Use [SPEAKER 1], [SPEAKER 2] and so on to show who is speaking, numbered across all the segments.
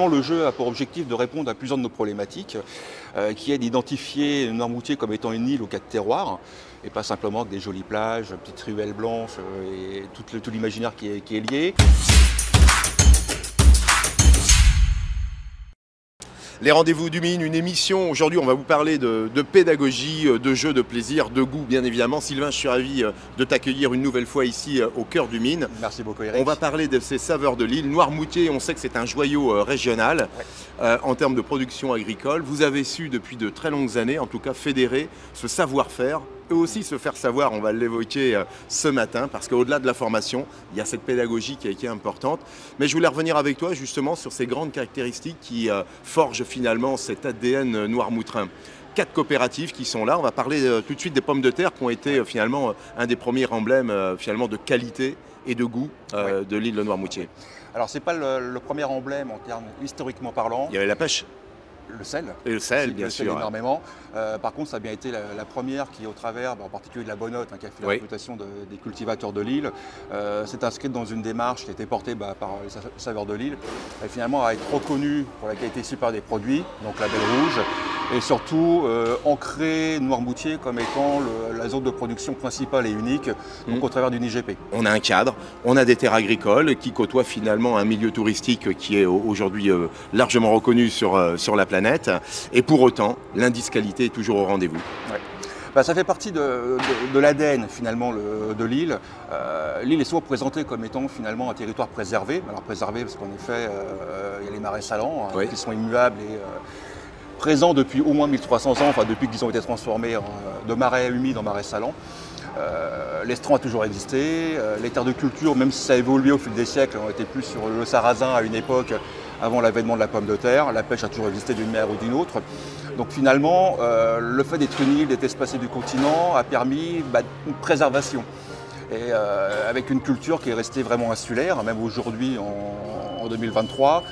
[SPEAKER 1] Le jeu a pour objectif de répondre à plusieurs de nos problématiques, qui est d'identifier Noirmoutier comme étant une île aux 4 terroirs, et pas simplement avec des jolies plages, petites ruelles blanches et tout l'imaginaire qui est lié.
[SPEAKER 2] Les rendez-vous du Mine, une émission. Aujourd'hui, on va vous parler de pédagogie, de jeux, de plaisir, de goût, bien évidemment. Sylvain, je suis ravi de t'accueillir une nouvelle fois ici au cœur du Mine.
[SPEAKER 1] Merci beaucoup, Eric.
[SPEAKER 2] On va parler de ces saveurs de l'île. Noirmoutier, on sait que c'est un joyau régional en termes de production agricole. Vous avez su depuis de très longues années, en tout cas, fédérer ce savoir-faire. Eux aussi se faire savoir, on va l'évoquer ce matin, parce qu'au-delà de la formation, il y a cette pédagogie qui est importante. Mais je voulais revenir avec toi justement sur ces grandes caractéristiques qui forgent finalement cet ADN noirmoutrin. 4 coopératives qui sont là. On va parler tout de suite des pommes de terre qui ont été finalement un des premiers emblèmes finalement de qualité et de goût de l'île de Noirmoutier.
[SPEAKER 1] Alors c'est pas le premier emblème en termes historiquement parlant.
[SPEAKER 2] Il y avait la pêche.
[SPEAKER 1] Le sel. Et
[SPEAKER 2] le sel, bien sûr.
[SPEAKER 1] Énormément. Par contre, ça a bien été la première qui, au travers, en particulier de la Bonnotte, qui a fait la réputation des cultivateurs de l'île, s'est inscrite dans une démarche qui a été portée par les saveurs de l'île, et finalement a été reconnue pour la qualité supérieure des produits, donc label rouge, et surtout ancrer Noirmoutier comme étant la zone de production principale et unique, donc au travers d'une IGP.
[SPEAKER 2] On a un cadre, on a des terres agricoles qui côtoient finalement un milieu touristique qui est aujourd'hui largement reconnu sur la planète. Et pour autant, l'indice qualité est toujours au rendez-vous.
[SPEAKER 1] Ouais. Ça fait partie de l'ADN finalement de l'île. L'île est souvent présentée comme étant finalement un territoire préservé. Alors préservé parce qu'en effet, il y a les marais salants qui sont immuables et présents depuis au moins 1300 ans, enfin depuis qu'ils ont été transformés de marais humides en marais salants. L'estran a toujours existé, les terres de culture, même si ça a évolué au fil des siècles, ont été plus sur le sarrasin à une époque avant l'avènement de la pomme de terre. La pêche a toujours existé d'une manière ou d'une autre. Donc finalement, le fait d'être une île, d'être espacée du continent, a permis une préservation. Et avec une culture qui est restée vraiment insulaire, même aujourd'hui en 2023,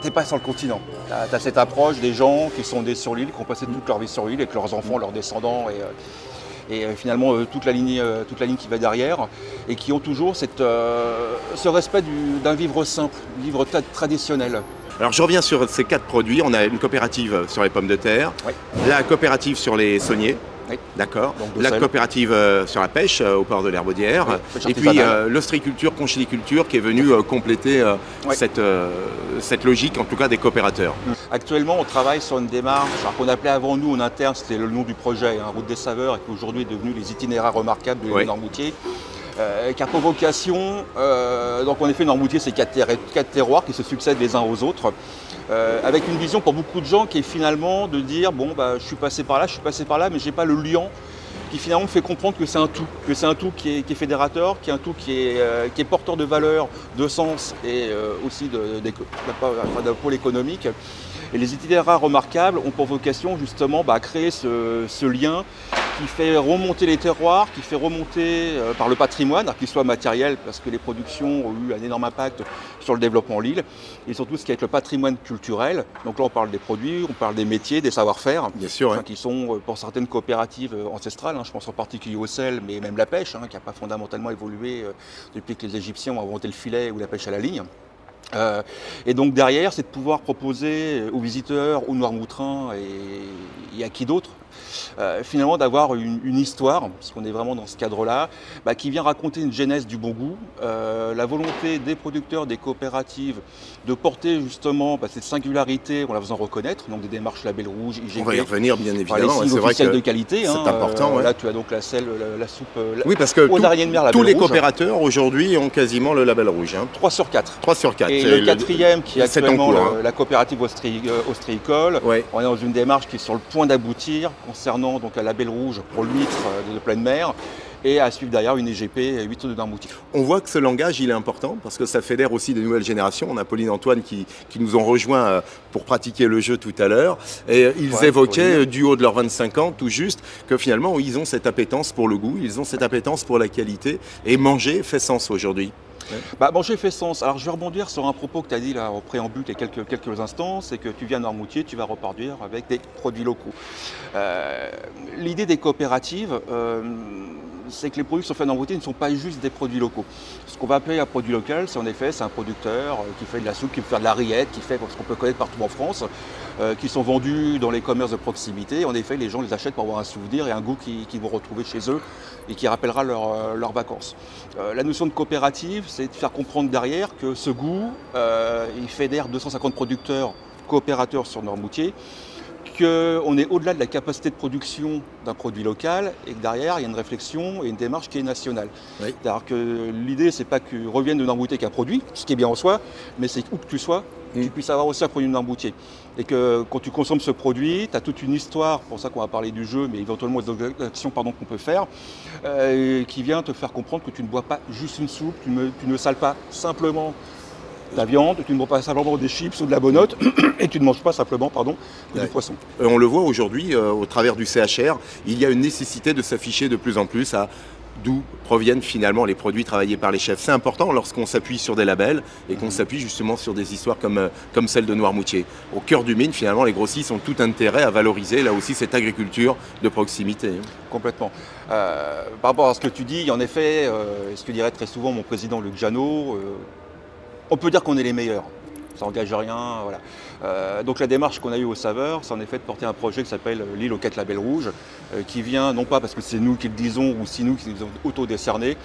[SPEAKER 1] t'es pas sur le continent. Tu as cette approche des gens qui sont nés sur l'île, qui ont passé toute leur vie sur l'île, avec leurs enfants, leurs descendants, et finalement toute la ligne qui va derrière, et qui ont toujours ce respect d'un vivre simple, vivre traditionnel.
[SPEAKER 2] Alors je reviens sur ces 4 produits. On a une coopérative sur les pommes de terre, la coopérative sur les sauniers, d'accord, la coopérative sur la pêche au port de l'Herbaudière, et puis l'ostriculture, conchyliculture qui est venue compléter cette logique, en tout cas des coopérateurs.
[SPEAKER 1] Actuellement, on travaille sur une démarche qu'on appelait avant nous en interne, c'était le nom du projet, Route des Saveurs, et qui aujourd'hui est devenu les itinéraires remarquables de Noirmoutier, qui a pour vocation, donc en effet Noirmoutier c'est 4 terroirs qui se succèdent les uns aux autres, avec une vision pour beaucoup de gens qui est finalement de dire bon je suis passé par là, mais j'ai pas le liant qui finalement fait comprendre que c'est un tout qui est fédérateur, qui est un tout qui est porteur de valeurs, de sens et aussi d'un pôle économique. Et les itinéraires remarquables ont pour vocation justement à créer ce lien qui fait remonter les terroirs, qui fait remonter par le patrimoine, qu'il soit matériel, parce que les productions ont eu un énorme impact sur le développement de l'île, et surtout ce qui est le patrimoine culturel. Donc là on parle des produits, on parle des métiers, des savoir-faire, qui sont pour certaines coopératives ancestrales, je pense en particulier au sel, mais même la pêche, qui n'a pas fondamentalement évolué depuis que les Égyptiens ont inventé le filet ou la pêche à la ligne. Et donc derrière, c'est de pouvoir proposer aux visiteurs, aux Noirmoutrins et à qui d'autre, finalement d'avoir une histoire, parce qu'on est vraiment dans ce cadre-là, qui vient raconter une genèse du bon goût, la volonté des producteurs, des coopératives de porter justement cette singularité en la faisant reconnaître, donc des démarches label rouge, IGP.
[SPEAKER 2] On va y revenir bien évidemment,
[SPEAKER 1] c'est vrai que de qualité.
[SPEAKER 2] C'est important.
[SPEAKER 1] Là tu as donc la soupe
[SPEAKER 2] parce que
[SPEAKER 1] aux araignées de mer,
[SPEAKER 2] tous les coopérateurs aujourd'hui ont quasiment le label rouge.
[SPEAKER 1] 3 sur 4.
[SPEAKER 2] 3 sur 4.
[SPEAKER 1] Et le 4e qui est actuellement la coopérative ostréicole, on est dans une démarche qui est sur le point d'aboutir concernant donc un label rouge pour l'huître de pleine mer, et à suivre derrière une IGP huître de Noirmoutier.
[SPEAKER 2] On voit que ce langage il est important parce que ça fédère aussi des nouvelles générations. On a Pauline et Antoine qui nous ont rejoints pour pratiquer le jeu tout à l'heure, et ils évoquaient du haut de leurs 25 ans tout juste que finalement ils ont cette appétence pour le goût, ils ont cette appétence pour la qualité, et manger fait sens aujourd'hui.
[SPEAKER 1] Manger fait sens. Alors je vais rebondir sur un propos que tu as dit là au préambule il y a quelques instants, c'est que tu viens à Noirmoutier, tu vas repartir avec des produits locaux. L'idée des coopératives, c'est que les produits qui sont faits en Normandie ne sont pas juste des produits locaux. Ce qu'on va appeler un produit local, c'est en effet un producteur qui fait de la soupe, qui peut faire de la rillette, qui fait ce qu'on peut connaître partout en France, qui sont vendus dans les commerces de proximité. En effet, les gens les achètent pour avoir un souvenir et un goût qu'ils vont retrouver chez eux et qui rappellera leurs vacances. La notion de coopérative, c'est de faire comprendre derrière que ce goût, il fédère 250 producteurs, coopérateurs sur Noirmoutier, qu'on est au-delà de la capacité de production d'un produit local et que derrière, il y a une réflexion et une démarche qui est nationale. Oui. C'est-à-dire que l'idée, c'est pas que revienne de Noirmoutier qu'un produit, ce qui est bien en soi, mais c'est où que tu sois, tu puisses avoir aussi un produit de Noirmoutier. Et que quand tu consommes ce produit, tu as toute une histoire, pour ça qu'on va parler du jeu, mais éventuellement des actions qu'on peut faire, qui vient te faire comprendre que tu ne bois pas juste une soupe, tu ne sales pas simplement la viande, tu ne manges pas simplement des chips ou de la bonotte et tu ne manges pas simplement du poisson.
[SPEAKER 2] On le voit aujourd'hui au travers du CHR, il y a une nécessité de s'afficher de plus en plus à d'où proviennent finalement les produits travaillés par les chefs. C'est important lorsqu'on s'appuie sur des labels et qu'on s'appuie justement sur des histoires comme celle de Noirmoutier. Au cœur du Mine, finalement, les grossistes ont tout intérêt à valoriser là aussi cette agriculture de proximité.
[SPEAKER 1] Complètement. Par rapport à ce que tu dis, en effet, ce que dirait très souvent mon président Luc Janot, on peut dire qu'on est les meilleurs, ça n'engage rien. Voilà. Donc la démarche qu'on a eue au Saveur, c'est en effet de porter un projet qui s'appelle l'île aux 4 labels rouges, qui vient non pas parce que c'est nous qui le disons ou c'est nous qui nous avons auto-décerné,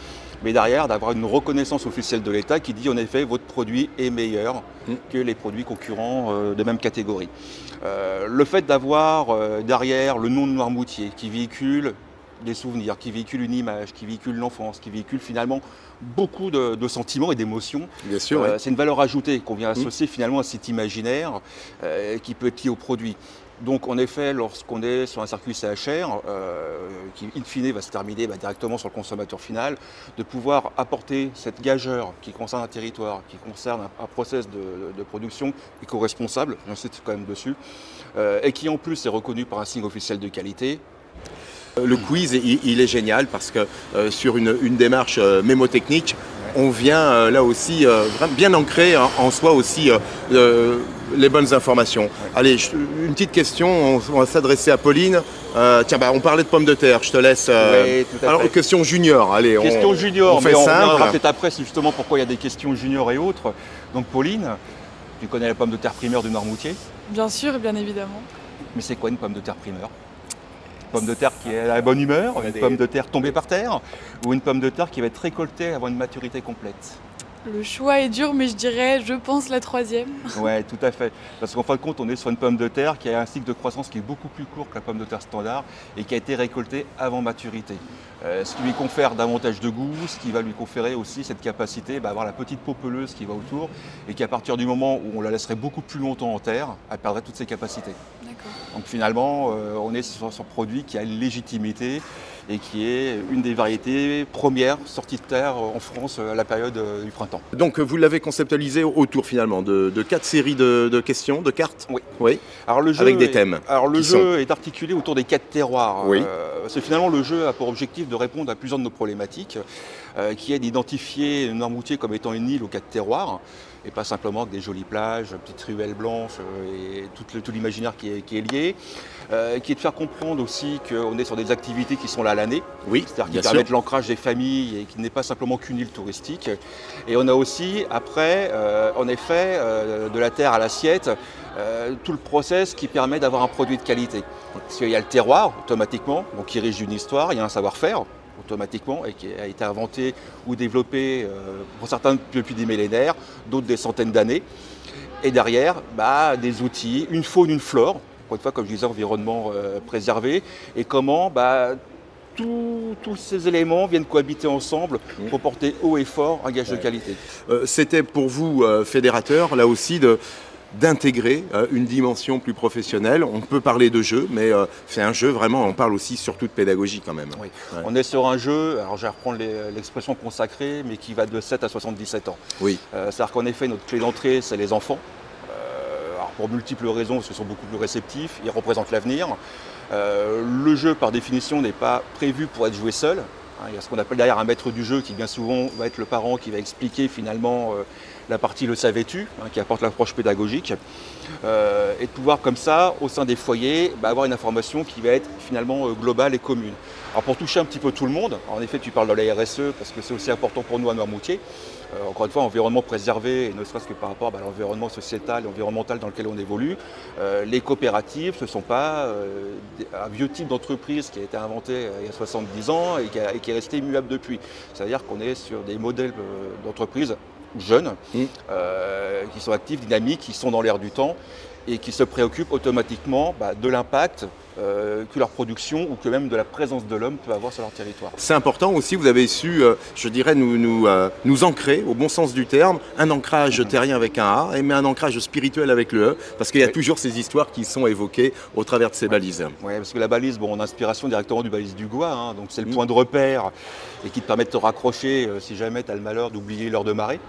[SPEAKER 1] mais derrière d'avoir une reconnaissance officielle de l'État qui dit en effet votre produit est meilleur que les produits concurrents de même catégorie. Le fait d'avoir derrière le nom de Noirmoutier qui véhicule des souvenirs, qui véhicule une image, qui véhicule l'enfance, qui véhicule finalement beaucoup de sentiments et d'émotions.
[SPEAKER 2] Bien sûr, ouais.
[SPEAKER 1] C'est une valeur ajoutée qu'on vient associer finalement à cet imaginaire qui peut être lié au produit. Donc en effet, lorsqu'on est sur un circuit CHR, qui in fine va se terminer directement sur le consommateur final, de pouvoir apporter cette gageure qui concerne un territoire, qui concerne un process de production éco-responsable, j'insiste quand même dessus, et qui en plus est reconnu par un signe officiel de qualité.
[SPEAKER 2] Le quiz, il est génial parce que sur une démarche mémotechnique, on vient là aussi bien ancrer en soi aussi les bonnes informations. Allez, une petite question, on va s'adresser à Pauline. Tiens, on parlait de pommes de terre, je te laisse.
[SPEAKER 1] Oui, tout à
[SPEAKER 2] alors,
[SPEAKER 1] fait.
[SPEAKER 2] Question junior, allez.
[SPEAKER 1] Question junior,
[SPEAKER 2] on fait simple.
[SPEAKER 1] On verra peut-être après justement pourquoi il y a des questions junior et autres. Donc Pauline, tu connais la pomme de terre primeur du Noirmoutier?
[SPEAKER 3] Bien sûr, bien évidemment.
[SPEAKER 1] Mais c'est quoi une pomme de terre primeur? Pomme de terre qui est à la bonne humeur, une pomme de terre tombée par terre, ou une pomme de terre qui va être récoltée avant une maturité complète?
[SPEAKER 3] Le choix est dur, mais je pense la troisième.
[SPEAKER 1] Oui, tout à fait. Parce qu'en fin de compte, on est sur une pomme de terre qui a un cycle de croissance qui est beaucoup plus court que la pomme de terre standard et qui a été récoltée avant maturité. Ce qui lui confère davantage de goût, ce qui va lui conférer aussi cette capacité à avoir la petite peau peleuse qui va autour et qui, à partir du moment où on la laisserait beaucoup plus longtemps en terre, elle perdrait toutes ses capacités. Donc finalement, on est sur un produit qui a une légitimité et qui est une des variétés premières sorties de terre en France à la période du printemps.
[SPEAKER 2] Donc vous l'avez conceptualisé autour finalement de 4 séries de questions, de cartes.
[SPEAKER 1] Oui. Alors, le jeu
[SPEAKER 2] avec des thèmes.
[SPEAKER 1] Alors le jeu est articulé autour des 4 terroirs.
[SPEAKER 2] Oui.
[SPEAKER 1] Finalement le jeu a pour objectif de répondre à plusieurs de nos problématiques, qui est d'identifier Noirmoutier comme étant une île aux 4 terroirs. Et pas simplement avec des jolies plages, petites ruelles blanches et tout l'imaginaire qui est lié. Qui est de faire comprendre aussi qu'on est sur des activités qui sont là à l'année.
[SPEAKER 2] Oui,
[SPEAKER 1] c'est-à-dire qui permettent l'ancrage des familles et qui n'est pas simplement qu'une île touristique. Et on a aussi, après, en effet, de la terre à l'assiette, tout le process qui permet d'avoir un produit de qualité. Parce qu'il y a le terroir, automatiquement, donc qui est riche d'une histoire, il y a un savoir-faire, automatiquement, et qui a été inventé ou développé pour certains depuis des millénaires, d'autres des centaines d'années. Et derrière, des outils, une faune, une flore, encore une fois, comme je disais, environnement préservé, et comment tous ces éléments viennent cohabiter ensemble pour porter haut et fort un gage de qualité.
[SPEAKER 2] C'était pour vous, fédérateur, là aussi, d'intégrer une dimension plus professionnelle. On peut parler de jeu, mais c'est un jeu vraiment, on parle aussi surtout de pédagogie quand même.
[SPEAKER 1] Oui. Ouais. On est sur un jeu, alors je vais reprendre l'expression consacrée, mais qui va de 7 à 77 ans.
[SPEAKER 2] Oui.
[SPEAKER 1] C'est-à-dire qu'en effet, notre clé d'entrée, c'est les enfants. Alors pour multiples raisons, parce qu'ils sont beaucoup plus réceptifs, ils représentent l'avenir. Le jeu, par définition, n'est pas prévu pour être joué seul. Il y a ce qu'on appelle derrière un maître du jeu qui bien souvent va être le parent qui va expliquer finalement la partie le savais-tu, qui apporte l'approche pédagogique, et de pouvoir comme ça, au sein des foyers, avoir une information qui va être finalement globale et commune. Alors pour toucher un petit peu tout le monde, en effet tu parles de la RSE parce que c'est aussi important pour nous à Noirmoutier, encore une fois environnement préservé, et ne serait-ce que par rapport à l'environnement sociétal et environnemental dans lequel on évolue. Les coopératives, ce ne sont pas un vieux type d'entreprise qui a été inventé il y a 70 ans et qui est resté immuable depuis. C'est-à-dire qu'on est sur des modèles d'entreprise jeunes, qui sont actifs, dynamiques, qui sont dans l'air du temps et qui se préoccupent automatiquement de l'impact que leur production ou que même de la présence de l'homme peut avoir sur leur territoire.
[SPEAKER 2] C'est important aussi, vous avez su, je dirais, nous ancrer, au bon sens du terme, un ancrage terrien avec un A, mais un ancrage spirituel avec le E, parce qu'il y a toujours ces histoires qui sont évoquées au travers de ces balises.
[SPEAKER 1] Oui, parce que la balise, on a inspiration directement du balise du Gois, donc c'est le point de repère et qui te permet de te raccrocher si jamais tu as le malheur d'oublier l'heure de marée.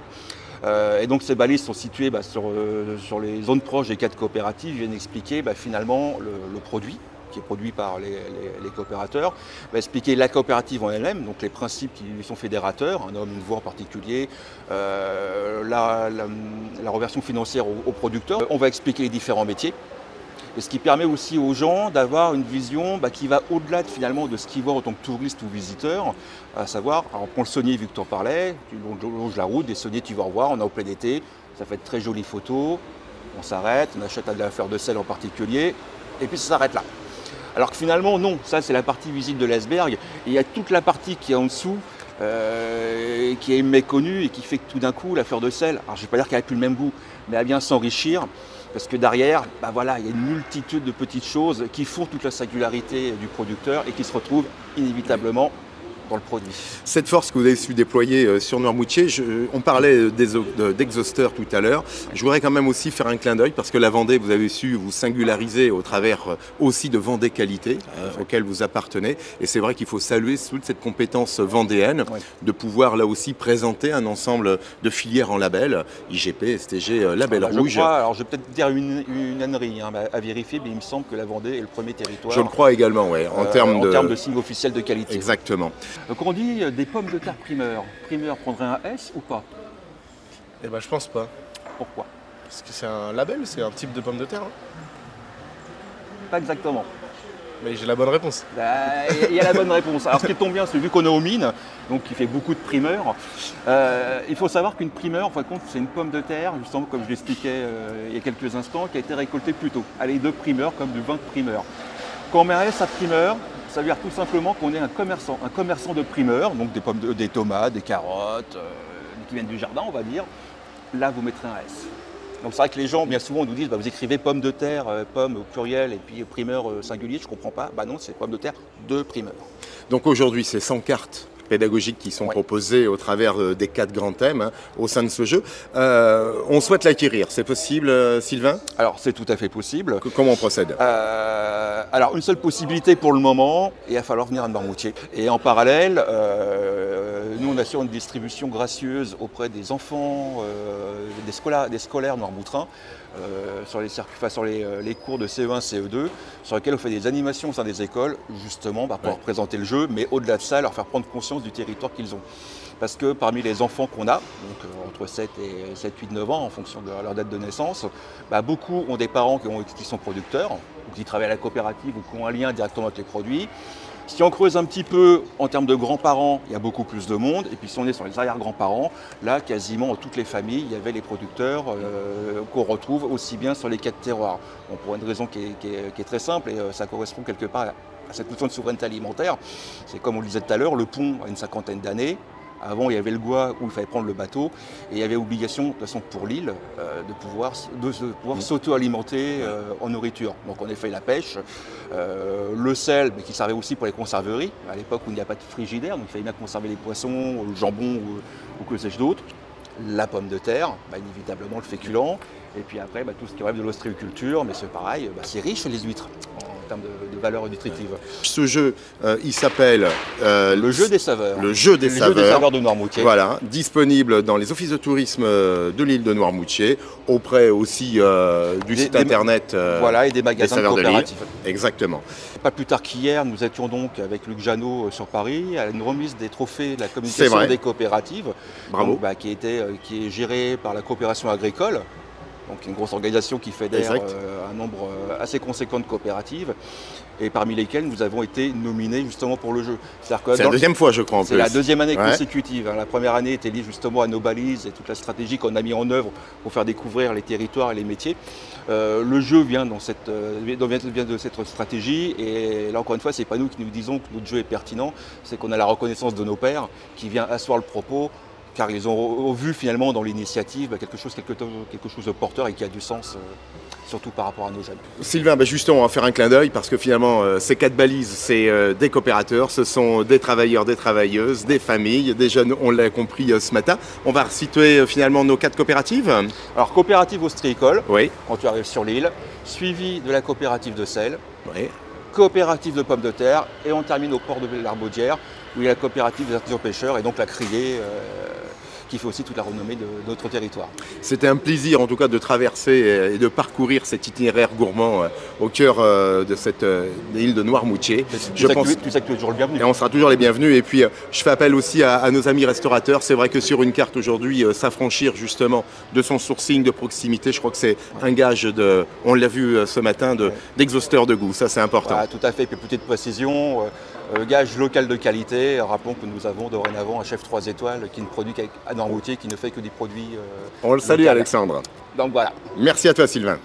[SPEAKER 1] Et donc ces balises sont situées sur les zones proches des 4 coopératives, viennent expliquer finalement le produit qui est produit par les coopérateurs, va expliquer la coopérative en elle-même, donc les principes qui lui sont fédérateurs, un homme, une voix en particulier, la reversion financière aux producteurs. On va expliquer les différents métiers. Et ce qui permet aussi aux gens d'avoir une vision qui va au-delà finalement de ce qu'ils voient en tant que touristes ou visiteurs, à savoir, alors prends le saunier vu que tu en parlais, tu longes la route, des sauniers tu vas revoir, on est en plein été, ça fait de très jolies photos, on s'arrête, on achète de la fleur de sel en particulier, et puis ça s'arrête là. Alors que finalement non, ça c'est la partie visite de l'iceberg, et il y a toute la partie qui est en dessous, qui est méconnue et qui fait que tout d'un coup la fleur de sel, alors je ne vais pas dire qu'elle n'a plus le même goût, mais elle vient s'enrichir. Parce que derrière, il y a une multitude de petites choses qui font toute la singularité du producteur et qui se retrouvent inévitablement dans le produit.
[SPEAKER 2] Cette force que vous avez su déployer sur Noirmoutier, on parlait d'Exhauster tout à l'heure, je voudrais quand même aussi faire un clin d'œil parce que la Vendée, vous avez su vous singulariser au travers aussi de Vendée Qualité auquel vous appartenez, et c'est vrai qu'il faut saluer toute cette compétence vendéenne de pouvoir là aussi présenter un ensemble de filières en label, IGP, STG, label rouge.
[SPEAKER 1] Alors je vais peut-être dire une ânerie à vérifier, mais il me semble que la Vendée est le premier territoire.
[SPEAKER 2] Je le crois également, en termes
[SPEAKER 1] de signe officiel de qualité.
[SPEAKER 2] Exactement.
[SPEAKER 1] Donc on dit des pommes de terre primeur. Primeur prendrait un S ou pas?
[SPEAKER 4] Eh ben je pense pas.
[SPEAKER 1] Pourquoi?
[SPEAKER 4] Parce que c'est un label, c'est un type de pomme de terre.
[SPEAKER 1] Pas exactement.
[SPEAKER 4] Mais j'ai la bonne réponse.
[SPEAKER 1] Il y a la bonne réponse. Alors ce qui tombe bien, c'est vu qu'on est aux mines, donc qui fait beaucoup de primeurs, il faut savoir qu'une primeur, en fin de compte, c'est une pomme de terre, justement comme je l'expliquais il y a quelques instants, qui a été récoltée plus tôt. Elle est de primeur comme du vin de primeur. Quand on met un S à primeur, ça veut dire tout simplement qu'on est un commerçant de primeur, donc des tomates, des carottes, qui viennent du jardin, on va dire. Là, vous mettrez un S. Donc c'est vrai que les gens, bien souvent, nous disent, vous écrivez pomme de terre, pomme au pluriel, et puis primeur singulier, je ne comprends pas. Non, c'est pomme de terre de primeur.
[SPEAKER 2] Donc aujourd'hui, c'est 100 cartes pédagogiques qui sont proposées au travers des 4 grands thèmes au sein de ce jeu. On souhaite l'acquérir, c'est possible, Sylvain?
[SPEAKER 1] Alors c'est tout à fait possible.
[SPEAKER 2] Comment on procède?
[SPEAKER 1] Alors une seule possibilité pour le moment, il va falloir venir à Noirmoutier. Et en parallèle, nous on assure une distribution gracieuse auprès des enfants, des scolaires noirmoutrins, sur les cours de CE1, CE2, sur lesquels on fait des animations au sein des écoles, justement pour représenter le jeu, mais au-delà de ça, leur faire prendre conscience du territoire qu'ils ont. Parce que parmi les enfants qu'on a, donc entre 7 et 7, 8, 9 ans en fonction de leur date de naissance, beaucoup ont des parents qui sont producteurs, ou qui travaillent à la coopérative ou qui ont un lien directement avec les produits. Si on creuse un petit peu en termes de grands-parents, il y a beaucoup plus de monde. Et puis si on est sur les arrière-grands-parents, là, quasiment dans toutes les familles, il y avait les producteurs qu'on retrouve aussi bien sur les 4 terroirs. Bon, pour une raison qui est très simple, et ça correspond quelque part à cette notion de souveraineté alimentaire. C'est comme on le disait tout à l'heure, le pont a une 50aine d'années. Avant, il y avait le Gois où il fallait prendre le bateau et il y avait obligation, de toute façon pour l'île, de pouvoir s'auto-alimenter en nourriture. Donc en effet la pêche, le sel, mais qui servait aussi pour les conserveries, à l'époque où il n'y a pas de frigidaire, donc il fallait bien conserver les poissons, le jambon ou que sais-je d'autre. La pomme de terre, inévitablement le féculent, et puis après tout ce qui relève de l'ostréiculture, mais c'est pareil, c'est riche les huîtres. en termes de valeur nutritive.
[SPEAKER 2] Ce jeu, il s'appelle
[SPEAKER 1] Le jeu des saveurs.
[SPEAKER 2] Le jeu des saveurs
[SPEAKER 1] de Noirmoutier.
[SPEAKER 2] Voilà, disponible dans les offices de tourisme de l'île de Noirmoutier, auprès aussi du site internet
[SPEAKER 1] voilà, et des magasins
[SPEAKER 2] saveurs de l'île.
[SPEAKER 1] coopératifs.
[SPEAKER 2] Exactement.
[SPEAKER 1] Pas plus tard qu'hier, nous étions donc avec Luc Janot sur Paris à une remise des trophées de la communication des coopératives.
[SPEAKER 2] Bravo.
[SPEAKER 1] Donc, qui est gérée par la coopération agricole. Donc une grosse organisation qui fédère un nombre assez conséquent de coopératives et parmi lesquelles nous avons été nominés justement pour le jeu. C'est
[SPEAKER 2] la deuxième fois, je crois, en plus.
[SPEAKER 1] C'est la deuxième année consécutive. La première année était liée justement à nos balises et toute la stratégie qu'on a mis en œuvre pour faire découvrir les territoires et les métiers. Le jeu vient de cette stratégie et là encore une fois, c'est pas nous qui nous disons que notre jeu est pertinent, c'est qu'on a la reconnaissance de nos pairs qui vient asseoir le propos, car ils ont vu finalement dans l'initiative quelque chose de porteur et qui a du sens, surtout par rapport à nos jeunes.
[SPEAKER 2] Sylvain, justement, on va faire un clin d'œil parce que finalement, ces 4 balises, c'est des coopérateurs, ce sont des travailleurs, des travailleuses, des familles, des jeunes, on l'a compris ce matin. On va resituer finalement nos 4 coopératives.
[SPEAKER 1] Alors, coopérative ostréicole,
[SPEAKER 2] oui,
[SPEAKER 1] quand tu arrives sur l'île, suivi de la coopérative de sel,
[SPEAKER 2] oui,
[SPEAKER 1] coopérative de pommes de terre, et on termine au port de l'Arbaudière, où il y a la coopérative des artisans pêcheurs, et donc la Criée, qui fait aussi toute la renommée de notre territoire.
[SPEAKER 2] C'était un plaisir en tout cas de traverser et de parcourir cet itinéraire gourmand au cœur de cette île de Noirmoutier.
[SPEAKER 1] Tu sais que tu es toujours le bienvenu.
[SPEAKER 2] Et on sera toujours les bienvenus. Et puis je fais appel aussi à nos amis restaurateurs. C'est vrai que sur une carte aujourd'hui, s'affranchir justement de son sourcing de proximité, je crois que c'est un gage de, on l'a vu ce matin, d'exhausteur de goût. Ça c'est important.
[SPEAKER 1] Voilà, tout à fait. Et puis petite précision, gage local de qualité. Rappelons que nous avons dorénavant un chef 3 étoiles qui ne produit qu'à Noirmoutier, qui ne fait que des produits.
[SPEAKER 2] On le salue, Alexandre.
[SPEAKER 1] Donc voilà.
[SPEAKER 2] Merci à toi, Sylvain.